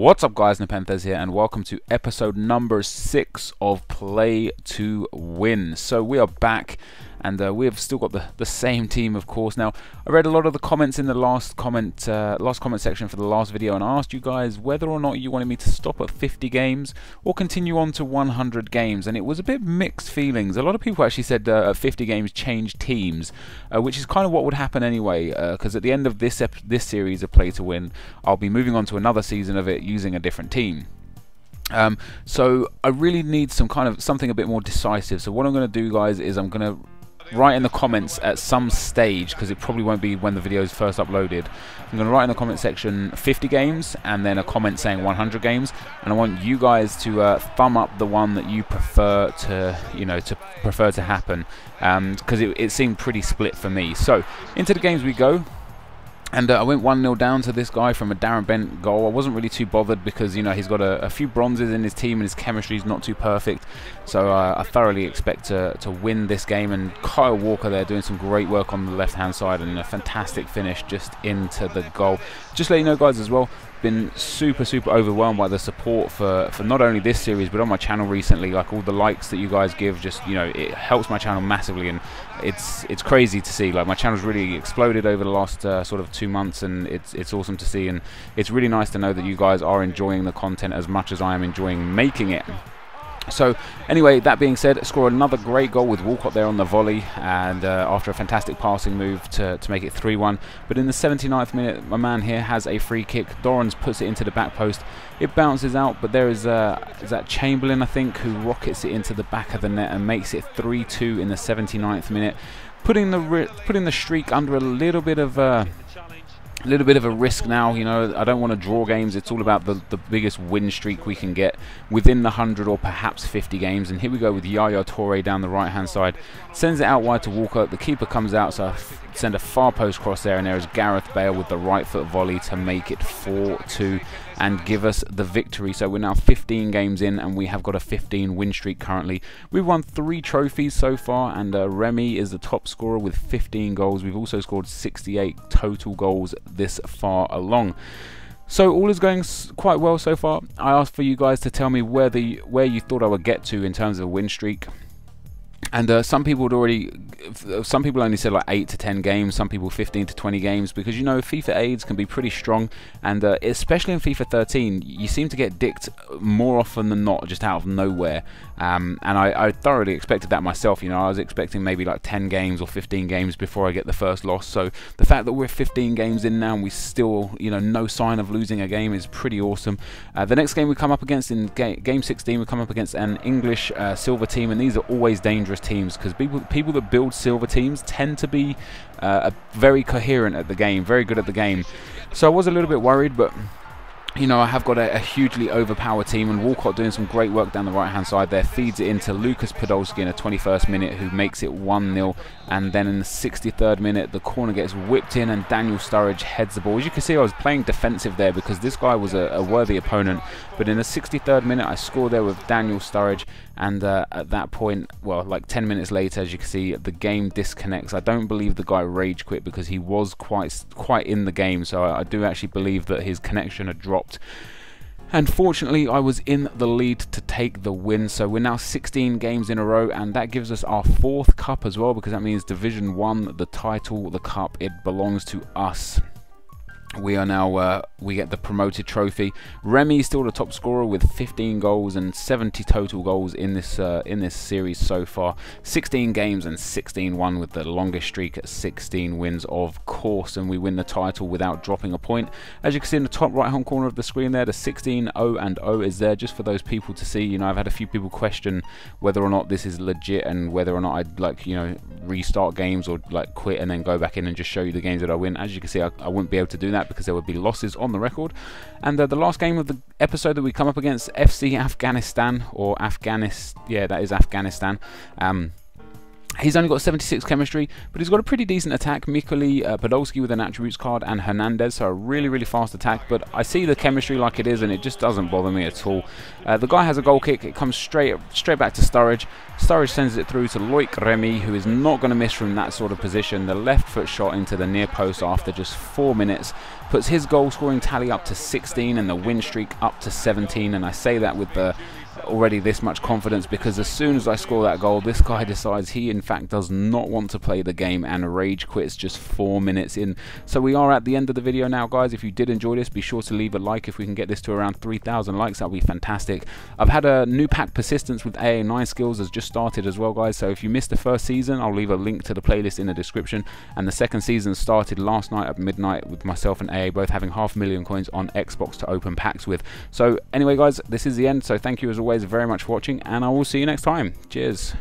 What's up guys, NepentheZ here and welcome to episode number 6 of Play to Win. So we are back and we've still got the same team, of course. Now, I read a lot of the comments in the last comment section for the last video, and I asked you guys whether or not you wanted me to stop at 50 games or continue on to 100 games, and it was a bit mixed feelings. A lot of people actually said at 50 games change teams, which is kind of what would happen anyway, because at the end of this series of Play to Win, I'll be moving on to another season of it using a different team. So I really need something a bit more decisive. So what I'm going to do, guys, is I'm going to write in the comments at some stage, because it probably won't be when the video is first uploaded. I'm going to write in the comment section 50 games and then a comment saying 100 games, and I want you guys to thumb up the one that you prefer to happen, because it seemed pretty split for me. So into the games we go. And I went 1-0 down to this guy from a Darren Bent goal. I wasn't really too bothered because, he's got a few bronzes in his team and his chemistry is not too perfect. So I thoroughly expect to win this game. And Kyle Walker there doing some great work on the left-hand side and a fantastic finish just into the goal. Just to let you know, guys, as well, been super overwhelmed by the support for not only this series but on my channel recently. Like, all the likes that you guys give, just it helps my channel massively, and it's crazy to see. Like, my channel's really exploded over the last sort of 2 months, and it's awesome to see, and it's really nice to know that you guys are enjoying the content as much as I am enjoying making it. So anyway, that being said, score another great goal with Walcott there on the volley, and after a fantastic passing move to make it 3-1. But in the 79th minute, my man here has a free kick. Dorrans puts it into the back post. It bounces out, but there is that Chamberlain, I think, who rockets it into the back of the net and makes it 3-2 in the 79th minute, putting the streak under a little bit of a risk now. I don't want to draw games. It's all about the biggest win streak we can get within the 100 or perhaps 50 games. And here we go with Yaya Toure down the right hand side, sends it out wide to Walker. The keeper comes out, so I send a far post cross there, and there is Gareth Bale with the right foot volley to make it 4-2 and give us the victory. So we're now 15 games in and we have got a 15 win streak currently. We've won 3 trophies so far, and Remy is the top scorer with 15 goals. We've also scored 68 total goals this far along. So all is going quite well so far. I asked for you guys to tell me where you thought I would get to in terms of a win streak. And some people only said like 8 to 10 games, some people 15 to 20 games, because FIFA aids can be pretty strong, and especially in FIFA 13 you seem to get dicked more often than not just out of nowhere, and I thoroughly expected that myself. I was expecting maybe like 10 games or 15 games before I get the first loss. So the fact that we're 15 games in now and we still no sign of losing a game is pretty awesome. The next game we come up against in game 16, we come up against an English silver team, and these are always dangerous teams, because people that build silver teams tend to be very coherent at the game, very good at the game. So I was a little bit worried, but I have got a hugely overpowered team, and Walcott doing some great work down the right hand side there, feeds it into Lucas Podolski in the 21st minute, who makes it 1-0, and then in the 63rd minute the corner gets whipped in and Daniel Sturridge heads the ball. As you can see, I was playing defensive there because this guy was a worthy opponent, but in the 63rd minute I scored there with Daniel Sturridge, and at that point, well, like 10 minutes later, as you can see, the game disconnects. I don't believe the guy rage quit because he was quite in the game, so I do actually believe that his connection had dropped. And fortunately, I was in the lead to take the win. So we're now 16 games in a row, and that gives us our 4th cup as well, because that means Division 1, the title, the cup, it belongs to us. We are now, we get the promoted trophy. Remy is still the top scorer with 15 goals and 70 total goals in this series so far. 16 games and 16 won, with the longest streak at 16 wins, of course, and we win the title without dropping a point. As you can see in the top right hand corner of the screen there, the 16-0 is there just for those people to see. I've had a few people question whether or not this is legit and whether or not I'd restart games or quit and then go back in and just show you the games that I win. As you can see, I wouldn't be able to do that because there would be losses on the record. And the last game of the episode that we come up against, FC Afghanistan, or Afghanistan, yeah, that is Afghanistan. He's only got 76 chemistry, but he's got a pretty decent attack. Mikoli, Podolski with an attributes card, and Hernandez, so a really, really fast attack. But I see the chemistry like it is, and it just doesn't bother me at all. The guy has a goal kick. It comes straight back to Sturridge. Sturridge sends it through to Loic Remy, who is not going to miss from that sort of position. The left foot shot into the near post after just 4 minutes puts his goal scoring tally up to 16 and the win streak up to 17. And I say that with the already this much confidence because as soon as I score that goal, this guy decides he in fact does not want to play the game and rage quits just 4 minutes in. So we are at the end of the video now, guys. If you did enjoy this, be sure to leave a like. If we can get this to around 3,000 likes, that'll be fantastic. I've had a new pack persistence with AA9 skills has just started as well, guys, so if you missed the first season, I'll leave a link to the playlist in the description. And the second season started last night at midnight with myself and AA both having 500,000 coins on Xbox to open packs with. So anyway, guys, this is the end, so thank you as always very much for watching, and I will see you next time. Cheers.